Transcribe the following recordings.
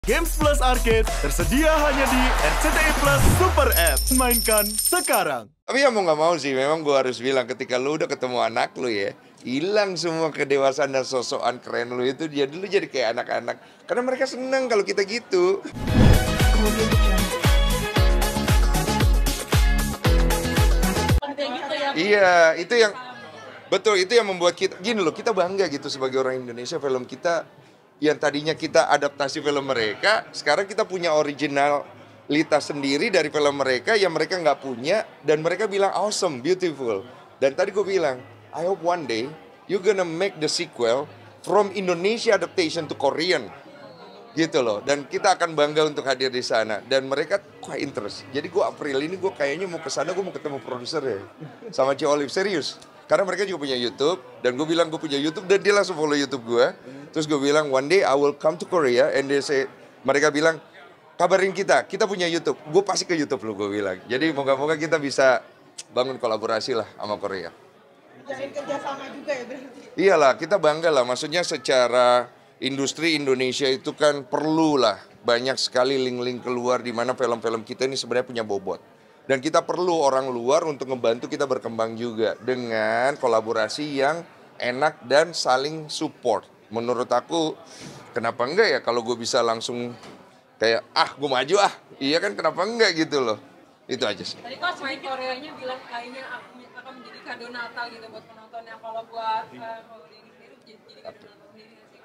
Games Plus Arcade tersedia hanya di RCTI Plus Super App. Mainkan sekarang. Tapi ya mau nggak mau sih, memang gue harus bilang ketika lu udah ketemu anak lu ya, hilang semua kedewasaan dan sosokan keren lu itu, jadi lu jadi kayak anak-anak. Karena mereka seneng kalau kita gitu. Iya, itu yang betul, itu yang membuat kita gini loh, kita bangga gitu sebagai orang Indonesia. Film kita yang tadinya kita adaptasi film mereka, sekarang kita punya originalitas sendiri dari film mereka yang mereka nggak punya, dan mereka bilang awesome, beautiful. Dan tadi gue bilang, I hope one day you gonna make the sequel from Indonesia adaptation to Korean, gitu loh. Dan kita akan bangga untuk hadir di sana. Dan mereka quite interest. Jadi gue April ini gue kayaknya mau ke sana, gue mau ketemu produser ya, sama Ci Olive, serius. Karena mereka juga punya YouTube, dan gue bilang gue punya YouTube, dan dia langsung follow YouTube gue. Terus gue bilang, one day I will come to Korea, and they say, mereka bilang, kabarin kita punya YouTube. Gue pasti ke YouTube lo, gue bilang. Jadi moga-moga kita bisa bangun kolaborasi lah sama Korea. Jalin kerjasama juga ya berarti? Iyalah, kita bangga lah. Maksudnya secara industri Indonesia itu kan perlu lah banyak sekali link-link keluar di mana film-film kita ini sebenarnya punya bobot. Dan kita perlu orang luar untuk ngebantu kita berkembang juga dengan kolaborasi yang enak dan saling support. Menurut aku, kenapa enggak ya kalau gue bisa langsung kayak, gue maju iya kan, kenapa enggak gitu loh. Itu aja sih. Tadi kok main Koreanya bilang kayaknya akan menjadi kado Natal gitu buat penonton, yang kalau buat ini sendiri jadi kado Natal sendiri sih.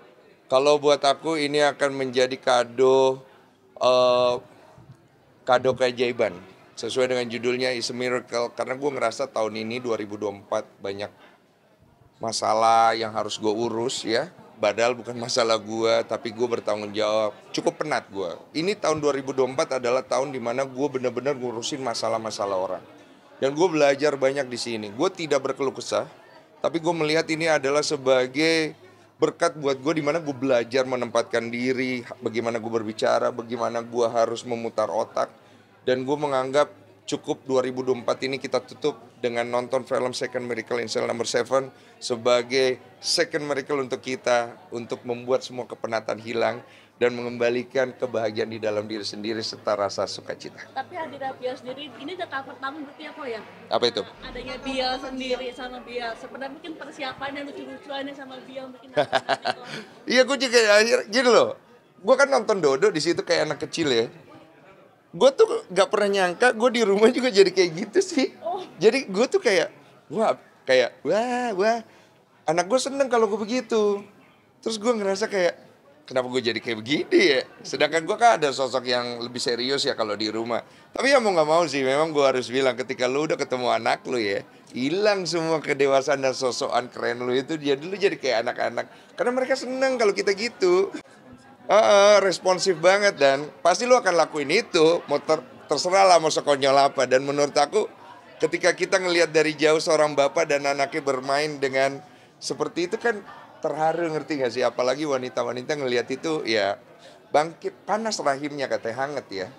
Kalau buat aku ini akan menjadi kado keajaiban. Sesuai dengan judulnya Is a Miracle. Karena gue ngerasa tahun ini 2024 banyak masalah yang harus gue urus ya. Padahal bukan masalah gue, tapi gue bertanggung jawab. Cukup penat gue. Ini tahun 2024 adalah tahun dimana gue benar-benar ngurusin masalah-masalah orang. Dan gue belajar banyak di sini. Gue tidak berkeluh kesah, tapi gue melihat ini adalah sebagai berkat buat gue, dimana gue belajar menempatkan diri, bagaimana gue berbicara, bagaimana gue harus memutar otak. Dan gue menganggap cukup 2024 ini kita tutup dengan nonton film Second Miracle in Cell Number 7 sebagai second miracle untuk kita, untuk membuat semua kepenatan hilang dan mengembalikan kebahagiaan di dalam diri sendiri serta rasa sukacita. Tapi Adira Biel sendiri ini udah tahap pertama berarti apa ya? Apa itu? Adanya Biel sendiri sama Biel. Sebenarnya mungkin persiapannya lucu-lucuannya sama Biel mungkin apa? Iya, gue juga gini loh. Gue kan nonton Dodo di situ kayak anak kecil ya. Gue tuh gak pernah nyangka gue di rumah juga jadi kayak gitu sih. Jadi gue tuh kayak wah, anak gue seneng kalau gue begitu. Terus gue ngerasa kayak, kenapa gue jadi kayak begini ya? Sedangkan gue kan ada sosok yang lebih serius ya kalau di rumah. Tapi ya mau gak mau sih, memang gue harus bilang ketika lu udah ketemu anak lu ya, hilang semua kedewasaan dan sosokan keren lu itu, jadi lu jadi kayak anak-anak. Karena mereka seneng kalau kita gitu. Responsif banget, dan pasti lu akan lakuin itu. Mau terserah lah mau sekonyol apa. Dan menurut aku ketika kita ngelihat dari jauh seorang bapak dan anaknya bermain dengan seperti itu kan terharu, ngerti gak sih? Apalagi wanita-wanita ngelihat itu ya bangkit, panas rahimnya katanya, hangat ya.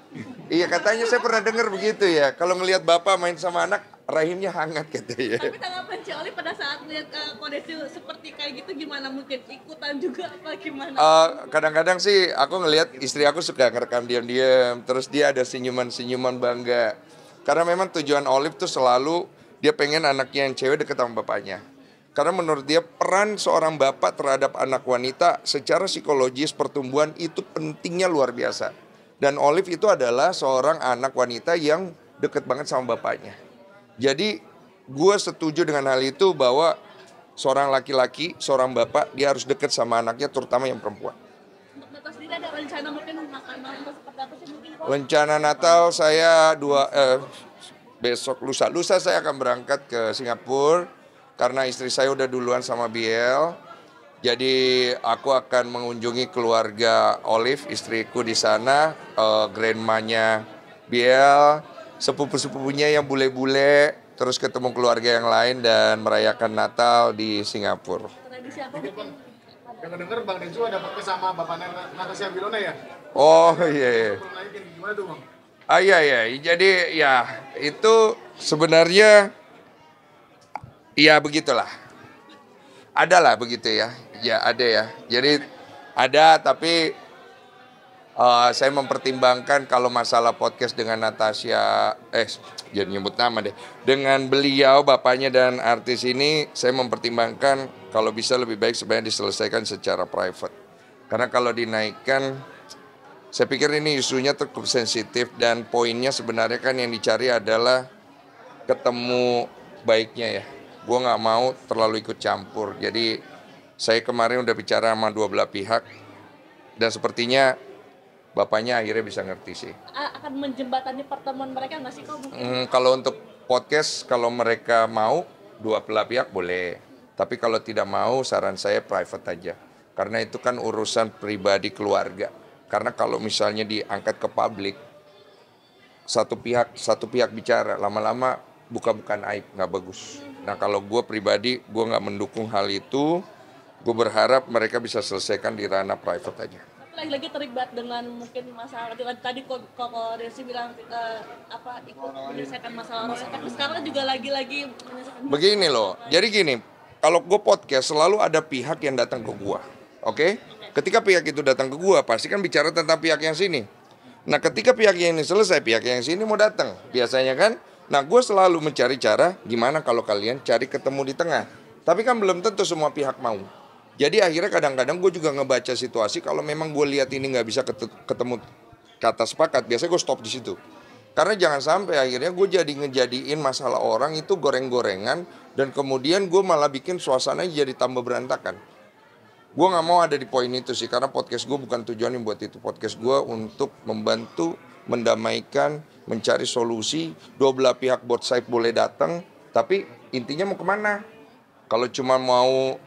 Iya, katanya saya pernah dengar begitu ya. Kalau ngelihat bapak main sama anak, rahimnya hangat katanya. Tapi tanggapan Ci Oli pada saat lihat kondisi seperti kayak gitu gimana? Mungkin ikutan juga apa gimana? Kadang-kadang sih aku ngelihat istri aku suka ngerekam diam-diam, terus dia ada senyuman-senyuman bangga. Karena memang tujuan Olive tuh selalu dia pengen anaknya yang cewek deket sama bapaknya. Karena menurut dia peran seorang bapak terhadap anak wanita secara psikologis pertumbuhan itu pentingnya luar biasa. Dan Olive itu adalah seorang anak wanita yang deket banget sama bapaknya. Jadi gue setuju dengan hal itu bahwa seorang laki-laki, seorang bapak, dia harus deket sama anaknya, terutama yang perempuan. Untuk Natal sendiri ada rencana mungkin makan malam seperti apa sih mungkin? Rencana Natal saya besok lusa saya akan berangkat ke Singapura. Karena istri saya udah duluan sama Biel, jadi aku akan mengunjungi keluarga Olive, istriku di sana, grandmanya Biel, sepupu-sepupunya yang bule-bule, terus ketemu keluarga yang lain dan merayakan Natal di Singapura. Tradisi apa mungkin? Dengar Bang Densu ada podcast sama Bapak Natasha Wilona ya? Oh iya. Gimana tuh Bang? Iya. Jadi ya itu sebenarnya ya begitulah. Ada lah begitu ya. Ya ada ya. Jadi ada, tapi Saya mempertimbangkan kalau masalah podcast dengan Natasha, jadi nyebut nama deh. Dengan beliau, bapaknya dan artis ini, saya mempertimbangkan kalau bisa lebih baik sebenarnya diselesaikan secara private. Karena kalau dinaikkan, saya pikir ini isunya cukup sensitif dan poinnya sebenarnya kan yang dicari adalah ketemu baiknya ya. Gue nggak mau terlalu ikut campur. Jadi saya kemarin udah bicara sama dua belah pihak dan sepertinya bapaknya akhirnya bisa ngerti sih. Akan menjembatani pertemuan mereka nggak sih kok mungkin? Kalau untuk podcast, kalau mereka mau, dua belah pihak boleh. Tapi kalau tidak mau, saran saya private aja. Karena itu kan urusan pribadi keluarga. Karena kalau misalnya diangkat ke publik, satu pihak bicara, lama-lama bukan aib, nggak bagus. Nah kalau gue pribadi, gue nggak mendukung hal itu. Gue berharap mereka bisa selesaikan di ranah private aja. Lagi-lagi terlibat dengan mungkin masalah tadi kok Desi bilang ikut menyelesaikan masalah orang, tapi sekarang juga lagi-lagi menyelesaikan. Begini loh, jadi gini, kalau gue podcast selalu ada pihak yang datang ke gue, oke? Ketika pihak itu datang ke gue, pasti kan bicara tentang pihak yang sini. Nah ketika pihak yang ini selesai, pihak yang sini mau datang, biasanya kan. Nah gue selalu mencari cara, gimana kalau kalian cari ketemu di tengah. Tapi kan belum tentu semua pihak mau. Jadi akhirnya kadang-kadang gue juga ngebaca situasi, kalau memang gue lihat ini nggak bisa ketemu kata sepakat, biasanya gue stop di situ. Karena jangan sampai akhirnya gue ngejadiin masalah orang itu goreng-gorengan, dan kemudian gue malah bikin suasananya jadi tambah berantakan. Gue nggak mau ada di poin itu sih, karena podcast gue bukan tujuannya buat itu. Podcast gue untuk membantu, mendamaikan, mencari solusi, dua belah pihak both side boleh datang, tapi intinya mau kemana? Kalau cuma mau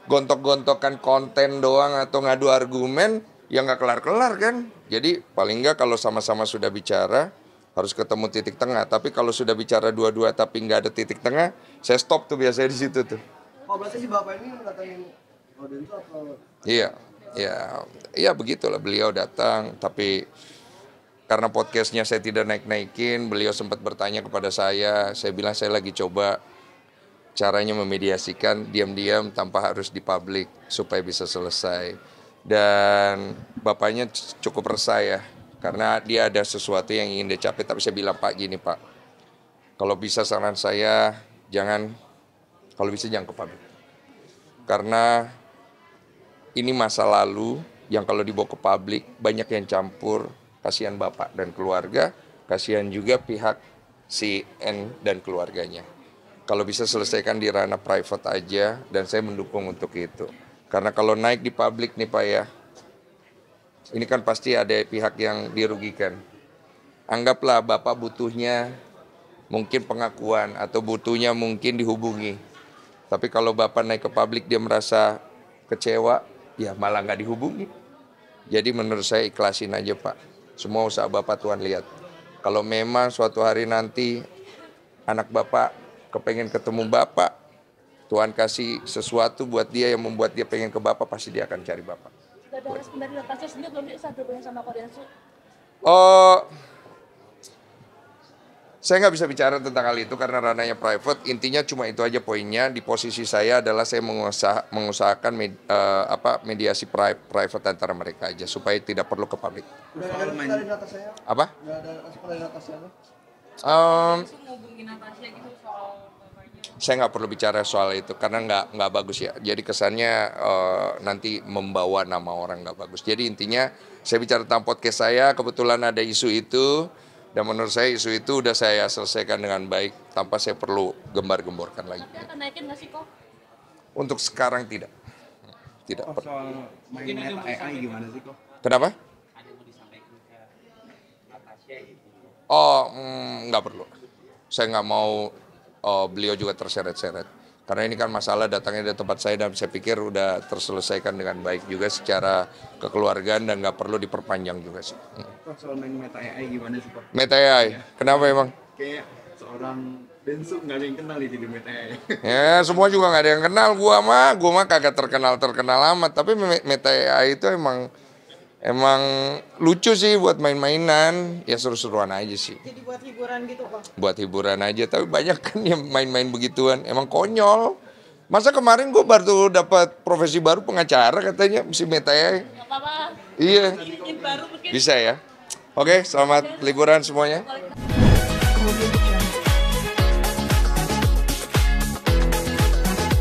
gontok-gontokan konten doang atau ngadu argumen, ya nggak kelar-kelar kan. Jadi paling nggak kalau sama-sama sudah bicara, harus ketemu titik tengah. Tapi kalau sudah bicara dua-dua tapi nggak ada titik tengah, saya stop tuh biasanya di situ tuh. Oh berarti si bapak ini datangin Roden itu atau? Iya begitulah, beliau datang, tapi karena podcastnya saya tidak naik-naikin, beliau sempat bertanya kepada saya bilang saya lagi coba caranya memediasikan diam-diam tanpa harus dipublik supaya bisa selesai. Dan bapaknya cukup resah ya, karena dia ada sesuatu yang ingin dia capai. Tapi saya bilang, Pak gini Pak, kalau bisa saran saya jangan ke publik. Karena ini masa lalu yang kalau dibawa ke publik banyak yang campur, kasihan bapak dan keluarga, kasihan juga pihak si N dan keluarganya. Kalau bisa selesaikan di ranah private aja, dan saya mendukung untuk itu. Karena kalau naik di publik nih Pak ya, ini kan pasti ada pihak yang dirugikan. Anggaplah Bapak butuhnya mungkin pengakuan atau butuhnya mungkin dihubungi. Tapi kalau Bapak naik ke publik dia merasa kecewa, ya malah nggak dihubungi. Jadi menurut saya ikhlasin aja Pak. Semua usaha Bapak Tuhan lihat. Kalau memang suatu hari nanti anak Bapak kepengen ketemu Bapak, Tuhan kasih sesuatu buat dia yang membuat dia pengen ke Bapak, pasti dia akan cari Bapak. Sudah ada respon dari Natasha sendiri belum bisa berhubungan sama Kodensu? Saya nggak bisa bicara tentang hal itu karena ranahnya private. Intinya cuma itu aja poinnya. Di posisi saya adalah saya mengusahakan mediasi private antara mereka aja supaya tidak perlu ke publik. Udah ada respon dari Natasha ya? Apa? Udah ada respon dari Natasha ya? Langsung ngubungin Natasha gitu soal bapaknya. Saya nggak perlu bicara soal itu karena nggak bagus ya. Jadi kesannya nanti membawa nama orang nggak bagus. Jadi intinya saya bicara tentang podcast saya, kebetulan ada isu itu, dan menurut saya isu itu udah saya selesaikan dengan baik tanpa saya perlu gembar-gemborkan lagi. Tapi akan naikin nggak sih kok? Untuk sekarang tidak perlu. Soal main Meta AI gimana sih kok? Kenapa? Ada mau disampaikan ke Natasha gitu? Nggak perlu. Saya nggak mau beliau juga terseret-seret. Karena ini kan masalah datangnya dari tempat saya dan saya pikir udah terselesaikan dengan baik juga secara kekeluargaan dan nggak perlu diperpanjang juga sih. Soal main Meta AI gimana sih kok? Meta AI, kenapa emang? Kayak seorang Densu nggak ada yang kenal di Meta AI. Ya semua juga nggak ada yang kenal. Gua mah kagak terkenal amat. Tapi Meta AI itu emang lucu sih buat main-mainan, ya seru-seruan aja sih. Jadi buat hiburan gitu Pak? Buat hiburan aja, tapi banyak kan yang main-main begituan, emang konyol. Masa kemarin gue baru dapat profesi baru pengacara katanya, si Meta AI. Nggak apa-apa. Iya, Ingin baru mungkin. bisa ya. Oke, selamat liburan semuanya.